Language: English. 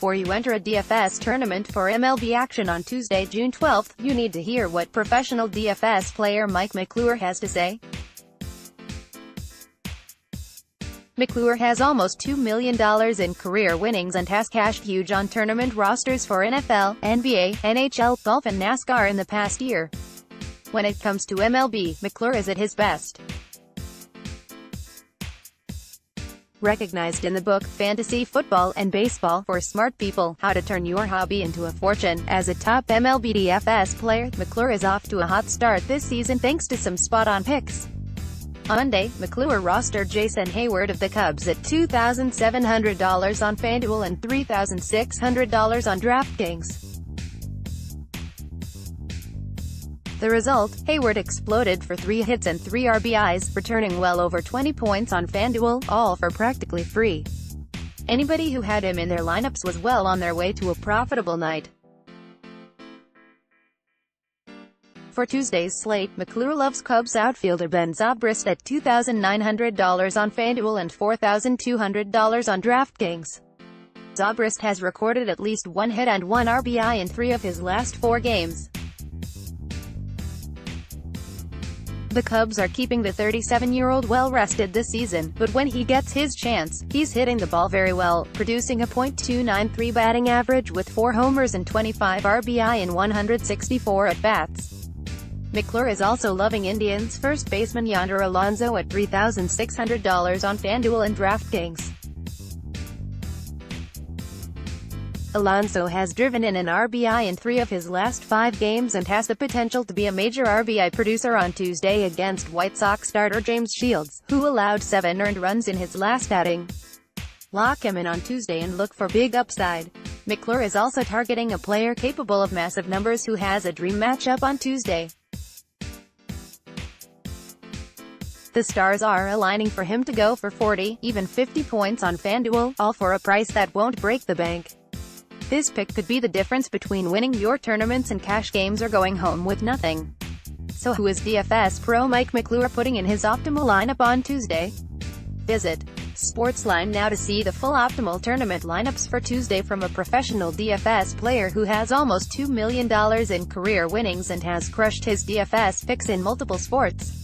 Before you enter a DFS tournament for MLB action on Tuesday, June 12, you need to hear what professional DFS player Mike McClure has to say. McClure has almost $2 million in career winnings and has cashed huge on tournament rosters for NFL, NBA, NHL, golf and NASCAR in the past year. When it comes to MLB, McClure is at his best. Recognized in the book, Fantasy Football and Baseball for Smart People, How to Turn Your Hobby into a Fortune, as a top MLB DFS player, McClure is off to a hot start this season thanks to some spot-on picks. On Monday, McClure rostered Jason Hayward of the Cubs at $2,700 on FanDuel and $3,600 on DraftKings. The result, Hayward exploded for 3 hits and 3 RBIs, returning well over 20 points on FanDuel, all for practically free. Anybody who had him in their lineups was well on their way to a profitable night. For Tuesday's slate, McClure loves Cubs outfielder Ben Zobrist at $2,900 on FanDuel and $4,200 on DraftKings. Zobrist has recorded at least 1 hit and 1 RBI in 3 of his last 4 games. The Cubs are keeping the 37-year-old well-rested this season, but when he gets his chance, he's hitting the ball very well, producing a .293 batting average with 4 homers and 25 RBI in 164 at-bats. McClure is also loving Indians first baseman Yonder Alonso at $3,600 on FanDuel and DraftKings. Alonso has driven in an RBI in 3 of his last 5 games and has the potential to be a major RBI producer on Tuesday against White Sox starter James Shields, who allowed 7 earned runs in his last outing. Lock him in on Tuesday and look for big upside. McClure is also targeting a player capable of massive numbers who has a dream matchup on Tuesday. The stars are aligning for him to go for 40, even 50 points on FanDuel, all for a price that won't break the bank. This pick could be the difference between winning your tournaments and cash games or going home with nothing. So who is DFS pro Mike McClure putting in his optimal lineup on Tuesday? Visit Sportsline now to see the full optimal tournament lineups for Tuesday from a professional DFS player who has almost $2 million in career winnings and has crushed his DFS picks in multiple sports.